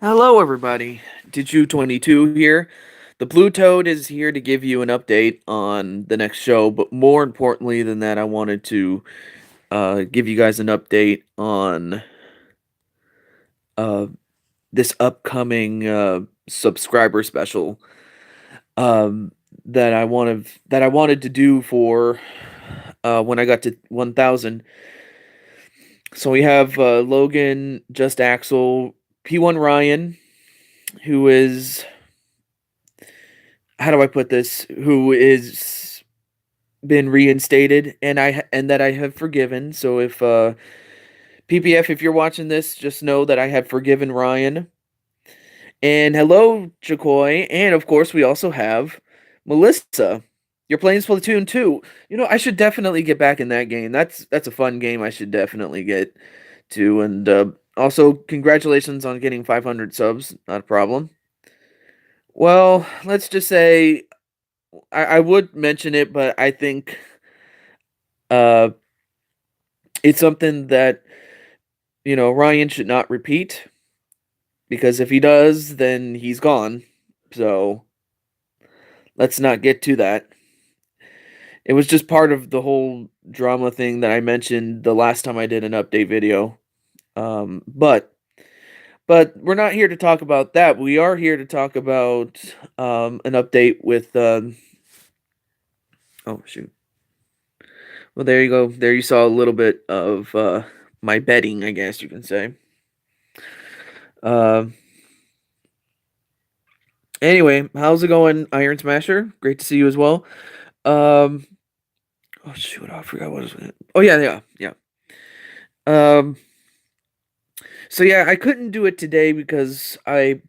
Hello, everybody. Did 22 here. The Blue Toad is here to give you an update on the next show, but more importantly than that, I wanted to give you guys an update on uh, this upcoming subscriber special um, that I wanted to do for when I got to 1,000. So we have Logan, Just Axel, P1 Ryan, who is how do I put this? Who is been reinstated and that I have forgiven. So if PPF, if you're watching this, just know that I have forgiven Ryan. And hello, Jacoy, and of course we also have Melissa. You're playing Splatoon 2. I should definitely get back in that game. That's a fun game I should definitely get to. And also congratulations on getting 500 subs. Not a problem. Well, let's just say I would mention it, but I think uh it's something that Ryan should not repeat, because if he does, then he's gone. So let's not get to that. It was just part of the whole drama thing that I mentioned the last time I did an update video. But we're not here to talk about that. We are here to talk about an update with oh shoot. Well, there you go. There you saw a little bit of my betting, I guess you can say. Uh, Anyway, how's it going, Iron Smasher? Great to see you as well. Um, oh shoot, I forgot what was it. Oh yeah. Um, so yeah, I couldn't do it today because I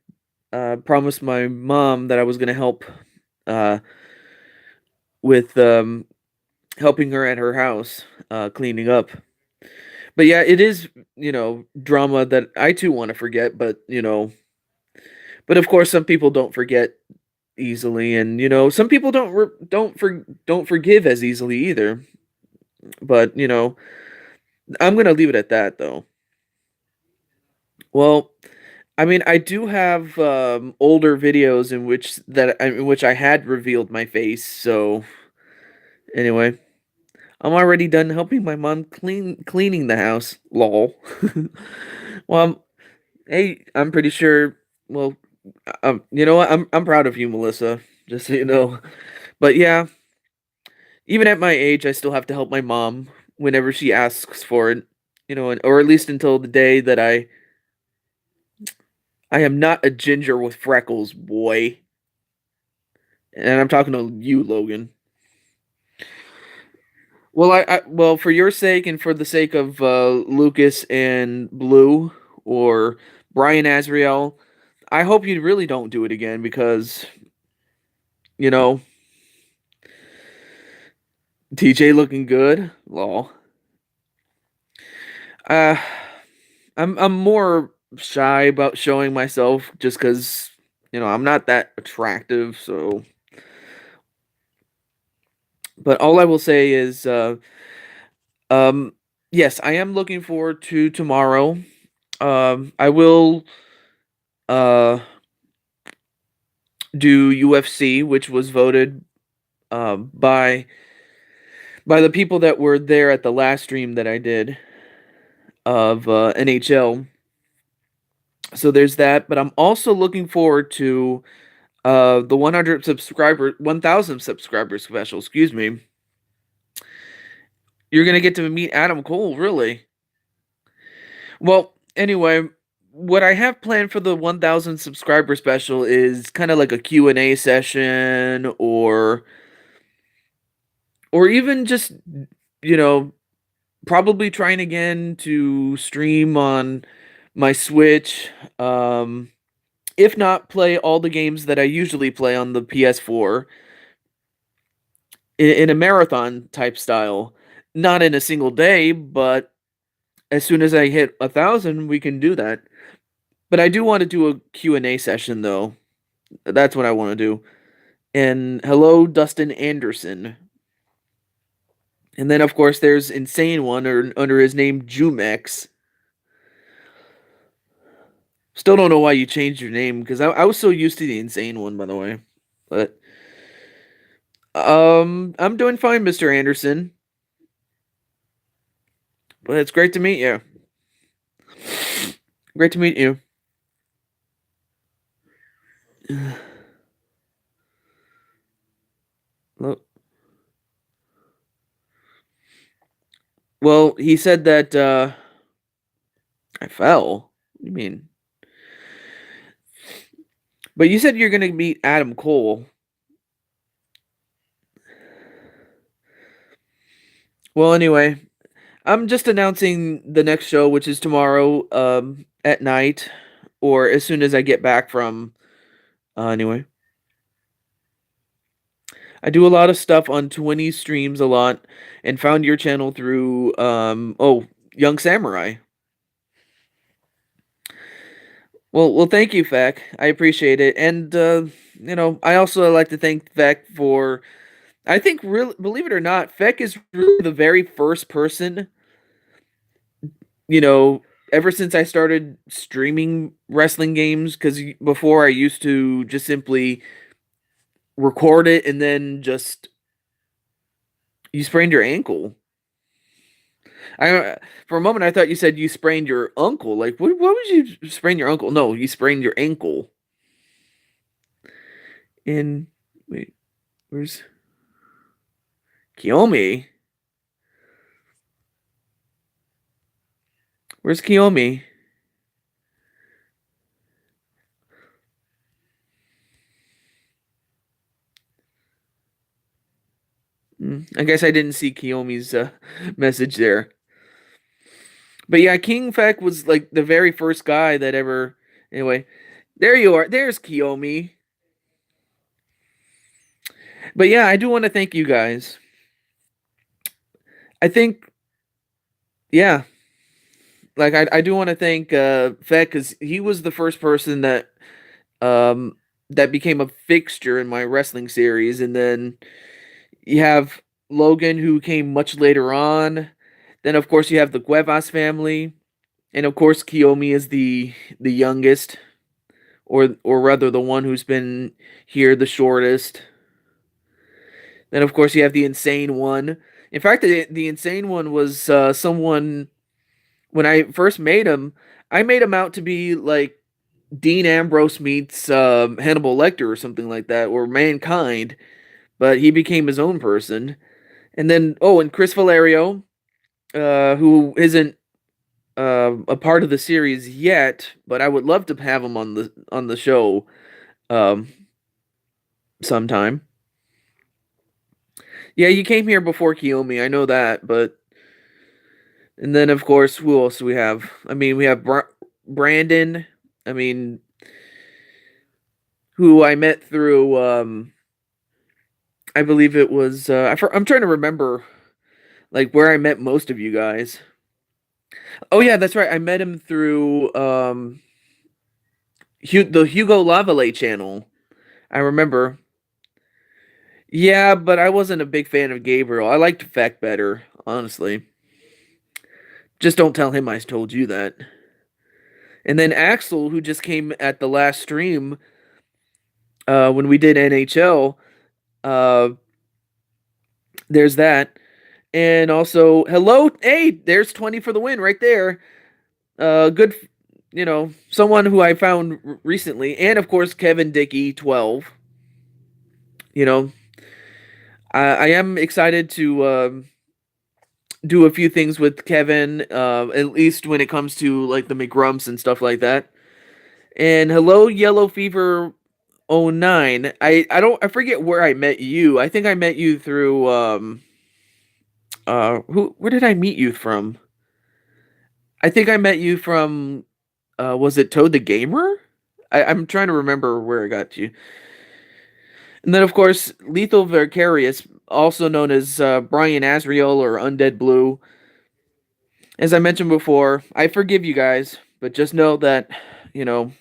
promised my mom that I was gonna help uh with helping her at her house cleaning up. But yeah, it is drama that I too want to forget, but of course some people don't forget easily, and some people don't forgive as easily either. But I'm gonna leave it at that though. Well, I mean, I do have older videos in which I had revealed my face. So anyway, I'm already done helping my mom cleaning the house. Lol. Well, hey, I'm pretty sure. Well, you know what? I'm proud of you, Melissa. Just so you know. But yeah, even at my age, I still have to help my mom whenever she asks for it. Or at least until the day that I am not a ginger with freckles, boy. And I'm talking to you, Logan. Well, well, for your sake and for the sake of Lucas and Blue or Brian Azriel, I hope you really don't do it again because you know TJ looking good. Lol. Uh, I'm more shy about showing myself just because I'm not that attractive. So, but all I will say is, um, yes, I am looking forward to tomorrow. I will uh do UFC, which was voted by the people that were there at the last stream that I did of NHL. So there's that, but I'm also looking forward to the 1,000 subscriber special. Excuse me. You're gonna get to meet Adam Cole, really. Well, anyway, what I have planned for the 1,000 subscriber special is kind of like a Q&A session, or even just you know probably trying again to stream on my Switch. If not, play all the games that I usually play on the PS4 in a marathon type style. Not in a single day, but as soon as I hit 1,000, we can do that. But I do want to do a Q&A session, though. That's what I want to do. And hello, Dustin Anderson. And then, of course, there's Insane One under his name Jumex. Still don't know why you changed your name because I was so used to the insane one, by the way. But I'm doing fine, Mr. Anderson. But it's great to meet you. Great to meet you. Look. Well, he said that I fell. What do you mean? But you said you're gonna meet Adam Cole. Well, anyway, I'm just announcing the next show, which is tomorrow, at night, or as soon as I get back from. Anyway, I do a lot of stuff on 20 streams a lot, and found your channel through Young Samurai. Well, thank you, Feck. I appreciate it, and I also like to thank Feck for. I think, really, believe it or not, Feck is really the very first person, you know, ever since I started streaming wrestling games, because before I used to just simply record it and then just. You sprained your ankle. I For a moment I thought you said you sprained your uncle. Like, what would you sprain your uncle? No, you sprained your ankle. In Wait, where's Kiyomi? Where's Kiyomi? I guess I didn't see Kiyomi's message there. But yeah, King Feck was like the very first guy that ever. Anyway, there you are. There's Kiyomi. But yeah, I do want to thank you guys. I think, yeah, like I do want to thank Feck because he was the first person that became a fixture in my wrestling series, and then you have Logan who came much later on. Then of course you have the Cuevas family, and of course Kiyomi is the youngest, or rather the one who's been here the shortest. Then of course you have the insane one. In fact, the insane one was someone when I first made him. I made him out to be like Dean Ambrose meets Hannibal Lecter or something like that, or Mankind, but he became his own person. And then and Chris Valerio, who isn't a part of the series yet, but I would love to have him on the show um, sometime. Yeah, you came here before Kiyomi, I know that, but and then of course, who else do we have? I mean, we have Brandon. I mean, who I met through. I believe it was. I'm trying to remember, like where I met most of you guys. Oh yeah, that's right. I met him through the Hugo Lavallee channel. I remember. Yeah, but I wasn't a big fan of Gabriel. I liked Feck better, honestly. Just don't tell him I told you that. And then Axel, who just came at the last stream when we did NHL. Uh, there's that. And also, hello, hey, there's 20 for the win right there. Good, someone who I found recently, and of course Kevin Dickey 12. You know, I am excited to do a few things with Kevin, at least when it comes to like the McGrumps and stuff like that. And hello, Yellow Fever 09. I forget where I met you. I think I met you through where did I meet you from? I think I met you from was it Toad the Gamer? I'm trying to remember where I got you. And then of course Lethal Vicarious, also known as Brian Asriel or Undead Blue. As I mentioned before, I forgive you guys, but just know that, you know,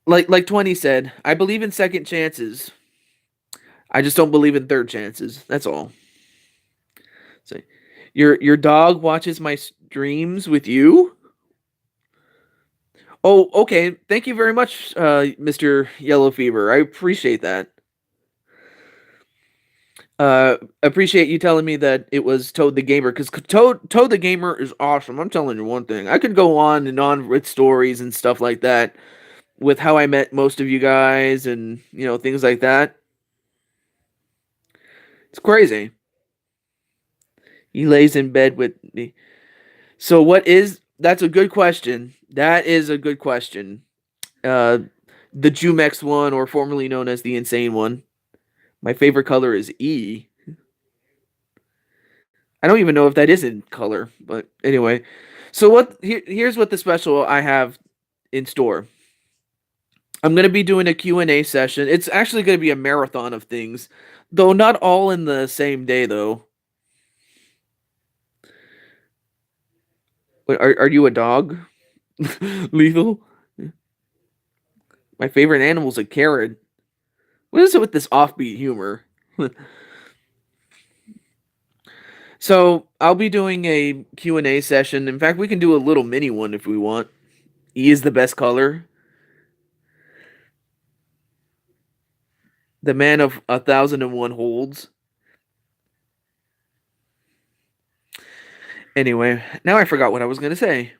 like 20 said, I believe in second chances. I just don't believe in third chances. That's all. So, your dog watches my streams with you? Oh, okay. Thank you very much, Mr. Yellow Fever. I appreciate that. Appreciate you telling me that it was Toad the Gamer, because Toad the Gamer is awesome. I'm telling you one thing. I could go on and on with stories and stuff like that, with how I met most of you guys and things like that. It's crazy. He lays in bed with me. So what is that's a good question. That is a good question. Uh, the Jumex one, or formerly known as the Insane one. My favorite color is E. I don't even know if that is in color, but anyway. So here's what the special I have in store. I'm going to be doing a Q&A session. It's actually going to be a marathon of things, though not all in the same day though. Wait, are you a dog? Lethal? My favorite animal's a carrot. What is it with this offbeat humor? So, I'll be doing a Q&A session. In fact, we can do a little mini one if we want. E is the best color. The man of 1,001 holds. Anyway, now I forgot what I was going to say.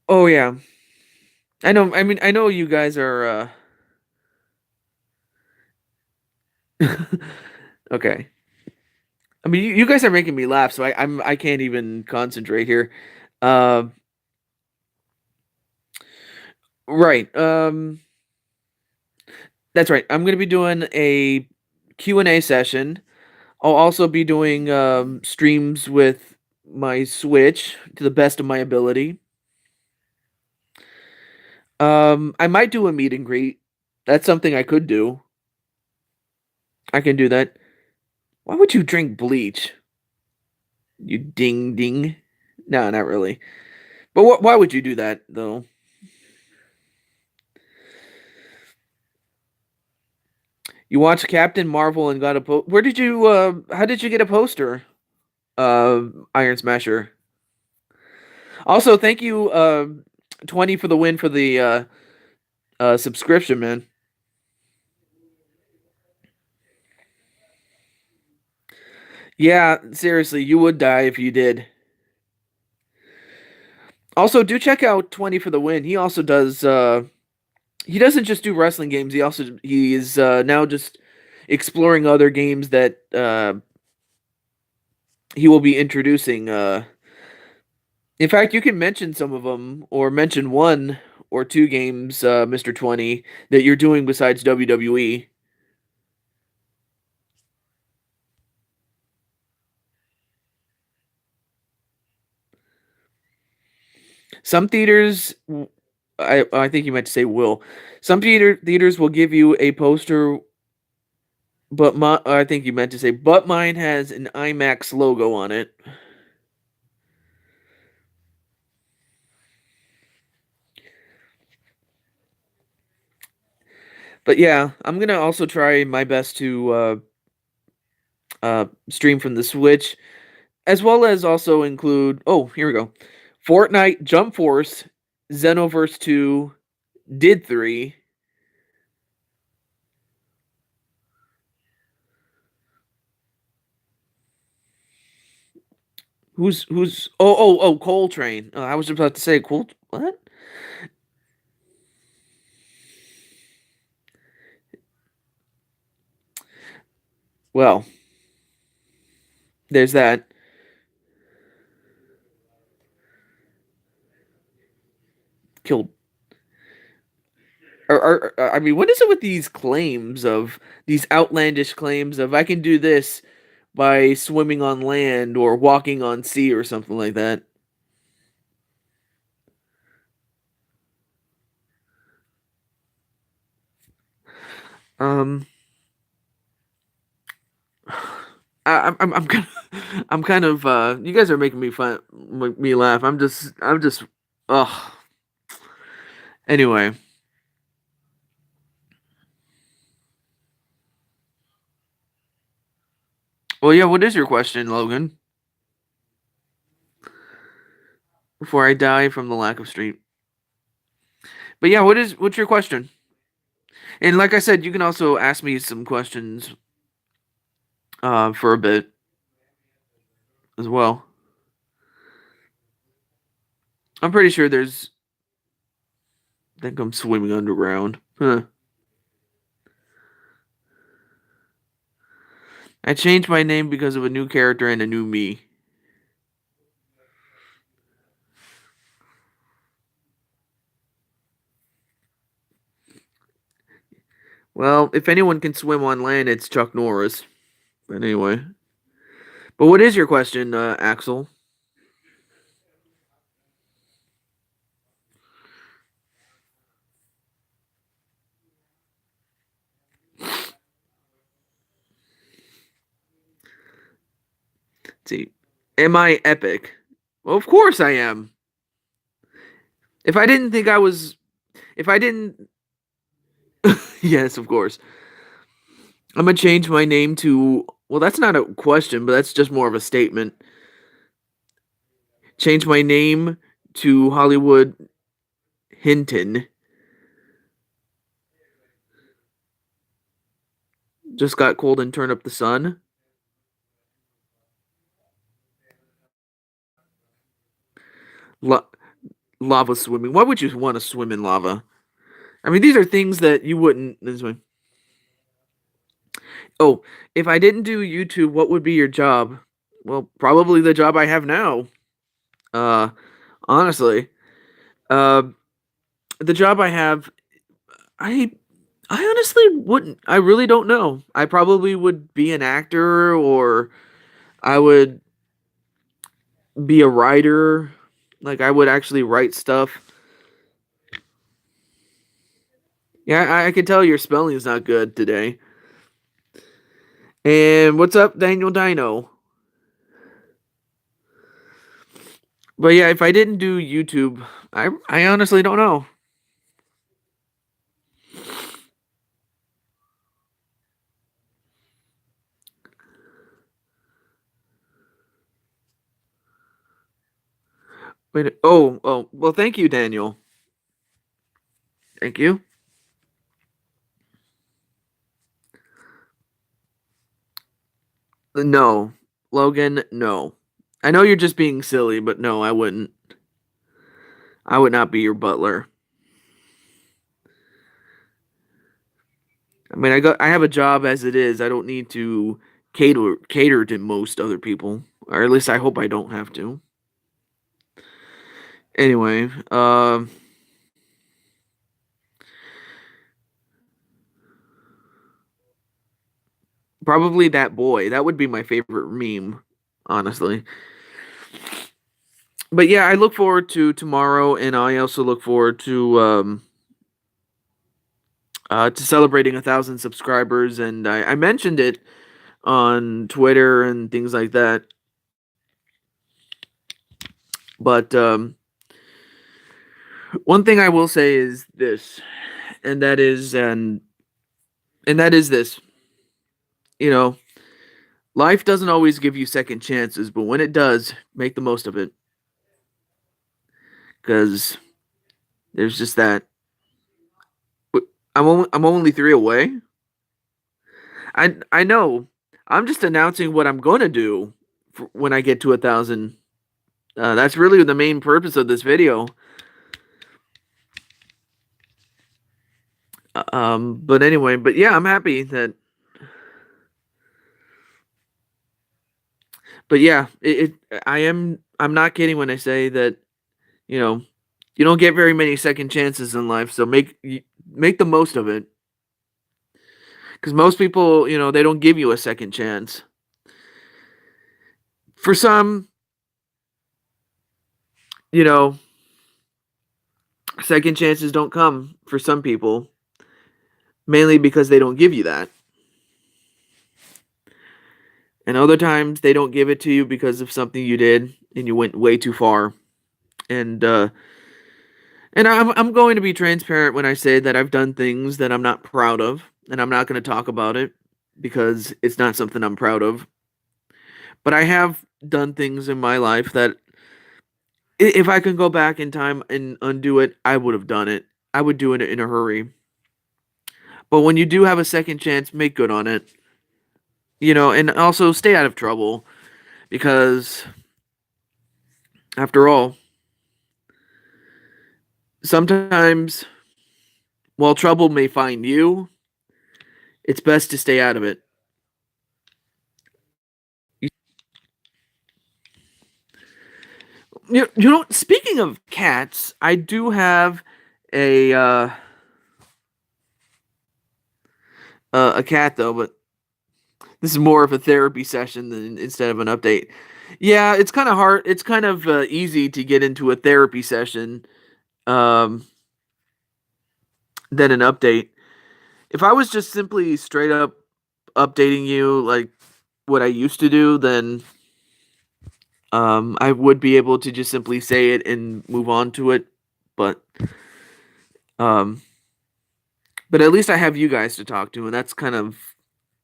Oh yeah. I know, I mean, I know you guys are okay. I mean, you guys are making me laugh, so I can't even concentrate here. Uh, right. That's right. I'm going to be doing a Q&A session. I'll also be doing streams with my Switch to the best of my ability. I might do a meet and greet. That's something I could do. I can do that. Why would you drink bleach? You ding ding. No, not really. But why would you do that though? You watched Captain Marvel and got a Where did you? How did you get a poster? Iron Smasher. Also, thank you, 20 for the win for the subscription, man. Yeah, seriously, you would die if you did. Also, do check out 20 for the win. He also does. He doesn't just do wrestling games. He is now just exploring other games that he will be introducing. In fact, you can mention some of them, or mention one or two games, Mister 20, that you're doing besides WWE. Some theaters, I think you meant to say will. Some theaters will give you a poster, but I think you meant to say, but mine has an IMAX logo on it. But yeah, I'm gonna also try my best to stream from the Switch, as well as also include. Oh, here we go. Fortnite, Jump Force, Xenoverse 2, Did 3. Who's oh Coltrane. I was about to say Cool what? Well, there's that. Killed. I mean, what is it with these claims of these outlandish claims of I can do this by swimming on land or walking on sea or something like that? Um, I'm kind of, I'm kind of you guys are making me fun, make me laugh. I'm just ugh. Anyway, well, yeah. What is your question, Logan? before I die from the lack of sleep. But yeah, what's your question? And like I said, you can also ask me some questions for a bit as well. I'm pretty sure there's. I think I'm swimming underground. Huh. I changed my name because of a new character and a new me. Well, if anyone can swim on land, it's Chuck Norris. But anyway. But what is your question, Axel? Let's see. Am I epic? Well, of course I am. If I didn't think I was. If I didn't. Yes, of course. I'm going to change my name to. Well, that's not a question, but that's just more of a statement. Change my name to Hollywood Hinton. Just got cold and turned up the sun. La- Lava swimming. Why would you want to swim in lava? I mean, these are things that you wouldn't. This way. Oh, if I didn't do YouTube, what would be your job? Well, probably the job I have now. Uh, honestly, uh, the job I have, I, I honestly wouldn't. I really don't know. I probably would be an actor, or I would be a writer. Like I would actually write stuff. Yeah, I can tell your spelling is not good today. And what's up, Daniel Dino? But yeah, if I didn't do YouTube, I honestly don't know. Wait, oh, well, thank you, Daniel. Thank you. No, Logan, no. I know you're just being silly, but no, I wouldn't. I would not be your butler. I mean, I have a job as it is. I don't need to cater to most other people, or at least I hope I don't have to. Anyway, probably that boy. That would be my favorite meme, honestly. But yeah, I look forward to tomorrow, and I also look forward to celebrating 1,000 subscribers. And I mentioned it on Twitter and things like that. But one thing I will say is this, and that is and that is this. You know, life doesn't always give you second chances, but when it does, make the most of it. Because there's just that. I'm only three away. I know. I'm just announcing what I'm gonna do when I get to 1,000. That's really the main purpose of this video. But anyway, but yeah, I'm happy that. But yeah, I'm not kidding when I say that. You know, you don't get very many second chances in life, so make the most of it. Because most people, they don't give you a second chance. For some, you know, second chances don't come for some people, mainly because they don't give you that. And other times they don't give it to you because of something you did and you went way too far. And I'm going to be transparent when I say that I've done things that I'm not proud of, and I'm not going to talk about it because it's not something I'm proud of. But I have done things in my life that If I can go back in time and undo it, I would have done it. I would do it in a hurry. But when you do have a second chance, make good on it. And also stay out of trouble because, after all, sometimes while trouble may find you, it's best to stay out of it. You, speaking of cats, I do have a a cat though, but this is more of a therapy session than instead of an update. Yeah, it's kind of hard. It's kind of easy to get into a therapy session um, than an update. If I was just simply straight up updating you like what I used to do, then I would be able to just simply say it and move on to it. But um, but at least I have you guys to talk to, and that's kind of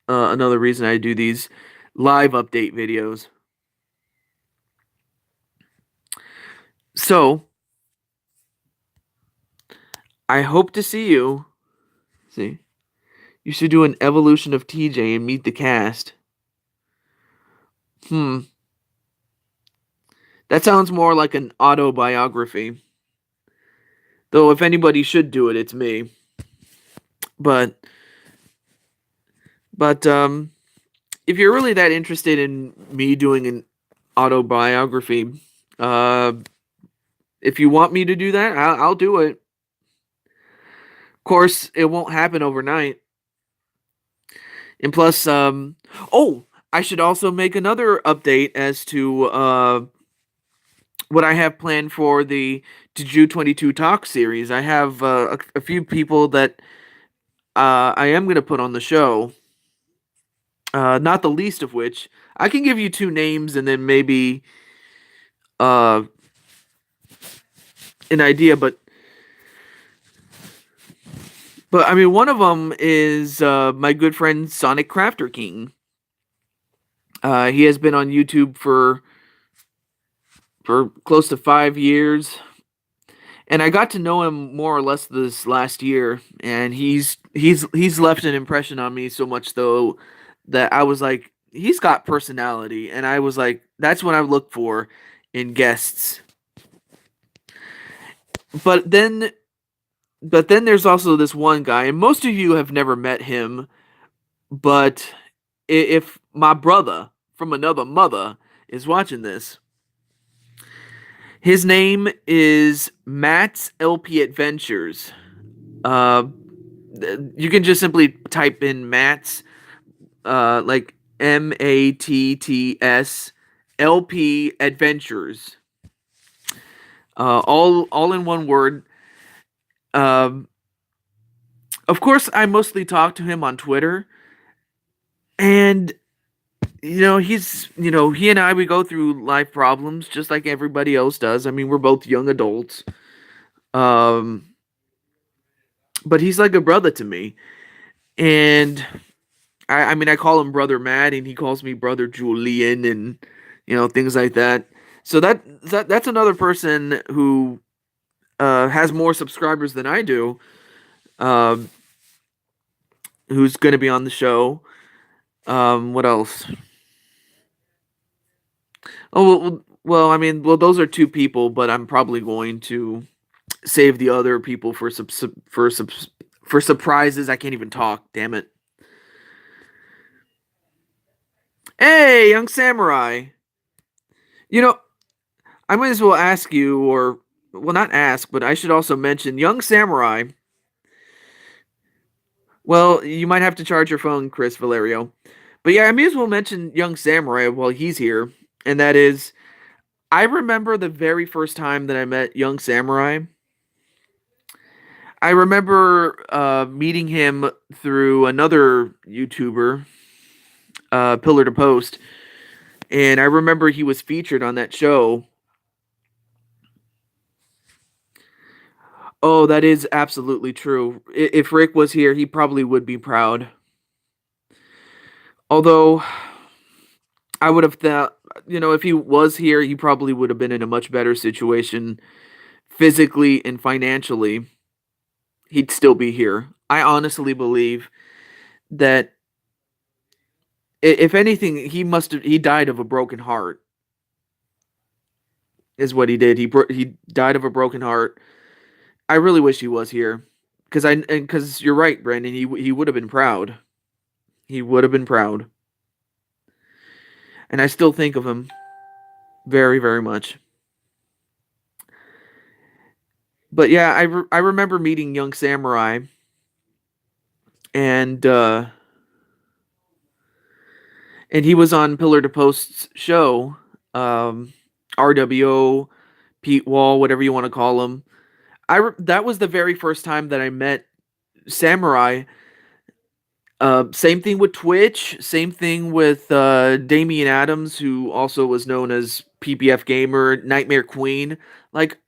another reason I do these live update videos. So I hope to see you. See, you should do an evolution of TJ and meet the cast. That sounds more like an autobiography. Though if anybody should do it, it's me. But if you're really that interested in me doing an autobiography, uh if you want me to do that, I'll do it. Of course, it won't happen overnight. And plus, oh, I should also make another update as to what I have planned for the Juju 22 Talk series. I have a few people that I am going to put on the show. Not the least of which, I can give you two names and then maybe uh, an idea, but I mean, one of them is my good friend Sonic Crafter King. He has been on YouTube for close to 5 years, and I got to know him more or less this last year, and he's left an impression on me so much though that I was like, he's got personality, and I was like, that's what I look for in guests. But then there's also this one guy, and most of you have never met him, but if my brother from another mother is watching this, his name is Matt's LP Adventures. Uh, you can just simply type in Matt's, like MATTS LP Adventures. All in one word. Of course, I mostly talk to him on Twitter, and he and I, we go through life problems just like everybody else does. I mean, we're both young adults. Um, but he's like a brother to me, and I mean, I call him Brother Matt, and he calls me Brother Julian, and things like that. So that's another person who has more subscribers than I do, um, who's going to be on the show. What else? Oh, well, I mean, those are two people, but I'm probably going to save the other people for for surprises. I can't even talk. Damn it! Hey, young samurai. You know, I might as well ask you, or well, not ask, but I should also mention, young samurai. Well, you might have to charge your phone, Chris Valerio. But yeah, I may as well mention young samurai while he's here, and that is, I remember the very first time that I met young samurai. I remember meeting him through another YouTuber, Pillar to Post, and I remember he was featured on that show. Oh, that is absolutely true. If Rick was here, he probably would be proud. Although I would have thought if he was here, he probably would have been in a much better situation physically and financially. He'd still be here. I honestly believe that if anything, he died of a broken heart. Is what he did. He died of a broken heart. I really wish he was here, because you're right, Brandon. He would have been proud. He would have been proud, and I still think of him very, very much. But yeah, I remember meeting Young Samurai, and and he was on Pillar to Post's show, um, RWO, Pete Wall, whatever you want to call him. That was the very first time that I met Samurai. Same thing with Twitch. Same thing with Damian Adams, who also was known as PPF Gamer, Nightmare Queen. Like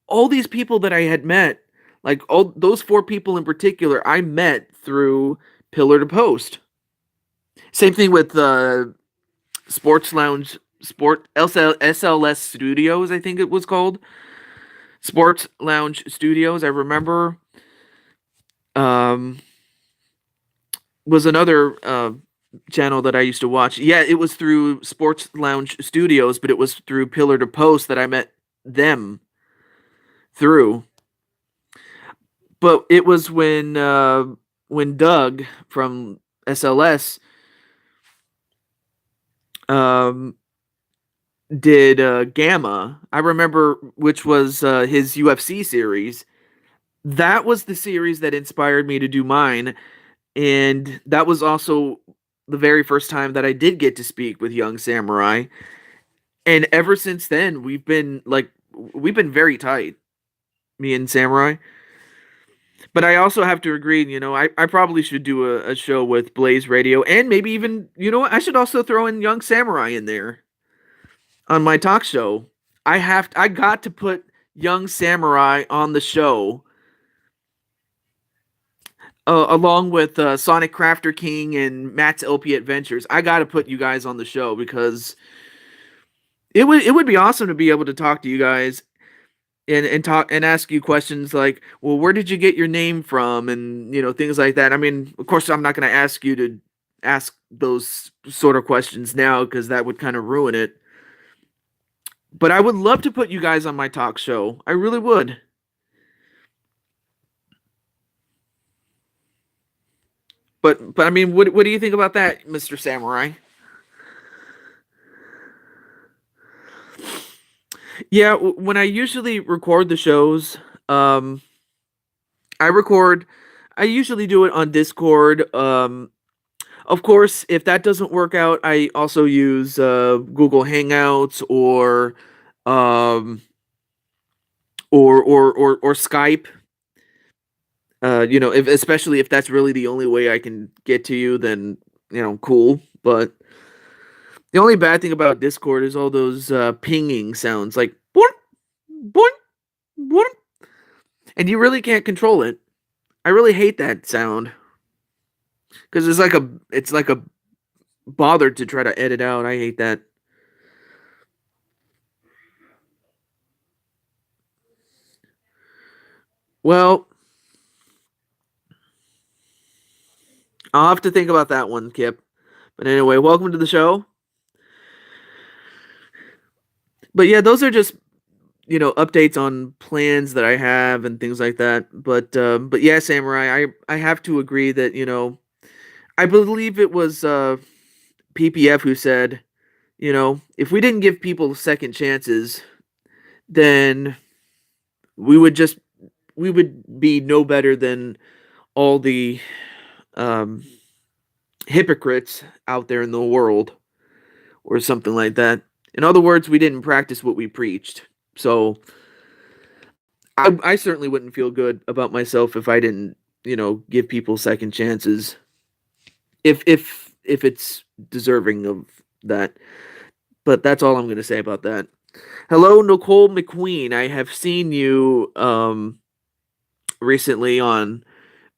all these people that I had met, like all those four people in particular, I met through Pillar to Post. Same thing with Sports Lounge, SLS Studios, I think it was called. Sports Lounge Studios. I remember. Um, was another channel that I used to watch. Yeah, it was through Sports Lounge Studios, but it was through Pillar to Post that I met them through. But it was when Doug from SLS um, did Gamma. I remember, which was his UFC series. That was the series that inspired me to do mine, and that was also the very first time that I did get to speak with Young Samurai. And ever since then, we've been very tight, me and Samurai. But I also have to agree, I probably should do a show with Blaze Radio, and maybe even, I should also throw in Young Samurai in there on my talk show. I got to put Young Samurai on the show, along with Sonic Crafter King and Matt's LP Adventures. I got to put you guys on the show because it would be awesome to be able to talk to you guys and talk and ask you questions like, well, where did you get your name from, and things like that. I mean, of course, I'm not going to ask you to ask those sort of questions now because that would kind of ruin it. But I would love to put you guys on my talk show. I really would. But I mean, what do you think about that, Mr. Samurai? Yeah, when I usually record the shows, I record. I usually do it on Discord. Of course, if that doesn't work out, I also use Google Hangouts um, or Skype. If especially if that's really the only way I can get to you, then cool. But the only bad thing about Discord is all those pinging sounds, like boing, boing, boing, and you really can't control it. I really hate that sound because it's like a bother to try to edit out. I hate that. Well, I'll have to think about that one, Kip. But anyway, welcome to the show. But yeah, those are just updates on plans that I have and things like that. But yeah, Samurai, I have to agree that I believe it was PPF who said, if we didn't give people second chances, then we would just we would be no better than all the um, hypocrites out there in the world, or something like that. In other words, we didn't practice what we preached. So I certainly wouldn't feel good about myself if I didn't, give people second chances. If it's deserving of that. But that's all I'm going to say about that. Hello, Nicole McQueen. I have seen you recently on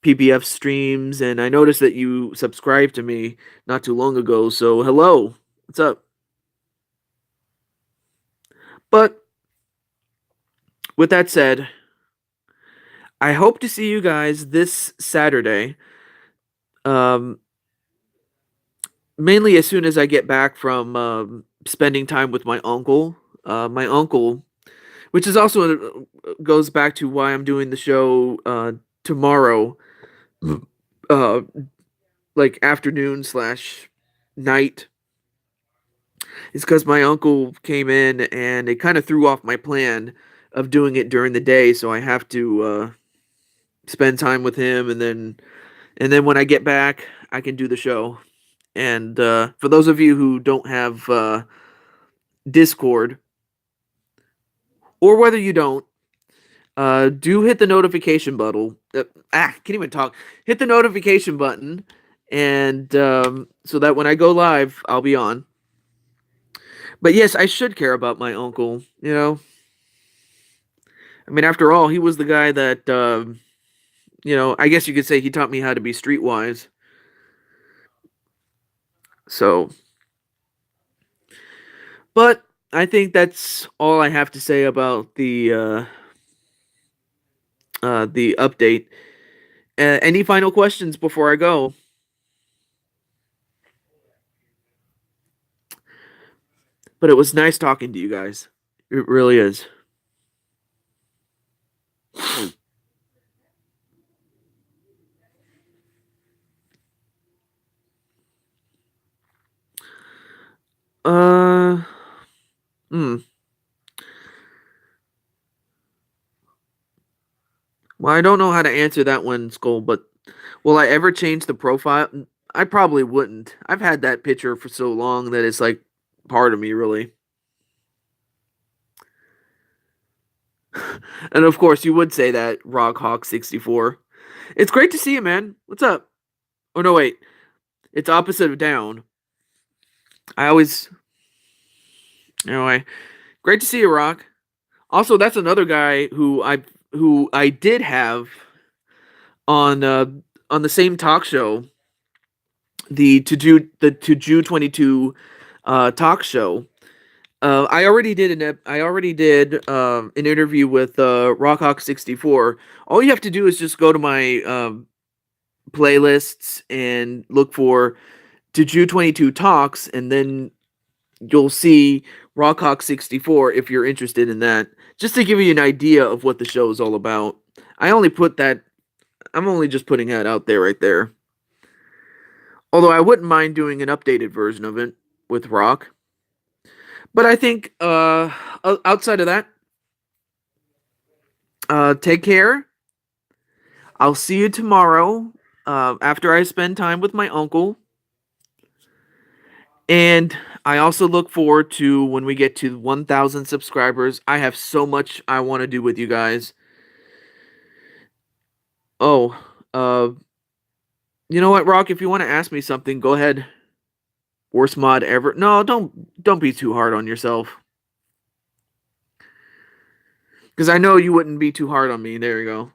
PBF streams, and I noticed that you subscribed to me not too long ago. So hello, what's up? But with that said, I hope to see you guys this Saturday. Um, Mainly as soon as I get back from spending time with my uncle. My uncle, which is also goes back to why I'm doing the show tomorrow, uh, like afternoon slash night. It's because my uncle came in and it kind of threw off my plan of doing it during the day, so I have to spend time with him, and then when I get back, I can do the show. And for those of you who don't have Discord, or whether you don't, do hit the notification button. Can't even talk. Hit the notification button, and so that when I go live, I'll be on. But yes, I should care about my uncle. I mean, after all, he was the guy that I guess you could say he taught me how to be streetwise. So, but I think that's all I have to say about the update. Any final questions before I go? But it was nice talking to you guys. It really is. Uh, hmm. Well, I don't know how to answer that one, Skull, but will I ever change the profile? I probably wouldn't. I've had that picture for so long that it's like part of me, really. And of course, you would say that, Rockhawk64. It's great to see you, man. What's up? Oh, no, wait. It's opposite of down. I always. Anyway, great to see you, Rock. Also, that's another guy who I did have on the same talk show, the To 22 talk show. I already did an interview with Rockhawk64. All you have to do is just go to my playlists and look for To 22 Talks, and then you'll see Rockhawk64 if you're interested in that. Just to give you an idea of what the show is all about. I only put that. I'm only just putting that out there right there. Although I wouldn't mind doing an updated version of it with Rock. But I think outside of that, take care. I'll see you tomorrow after I spend time with my uncle. And I also look forward to when we get to 1,000 subscribers. I have so much I want to do with you guys. Oh, you know what, Rock? If you want to ask me something, go ahead. Worst mod ever? No, don't be too hard on yourself. Because I know you wouldn't be too hard on me. There you go.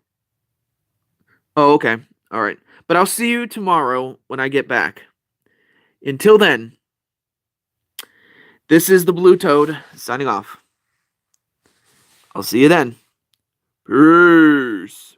Oh, okay. All right. But I'll see you tomorrow when I get back. Until then, this is the Blue Toad signing off. I'll see you then. Peace.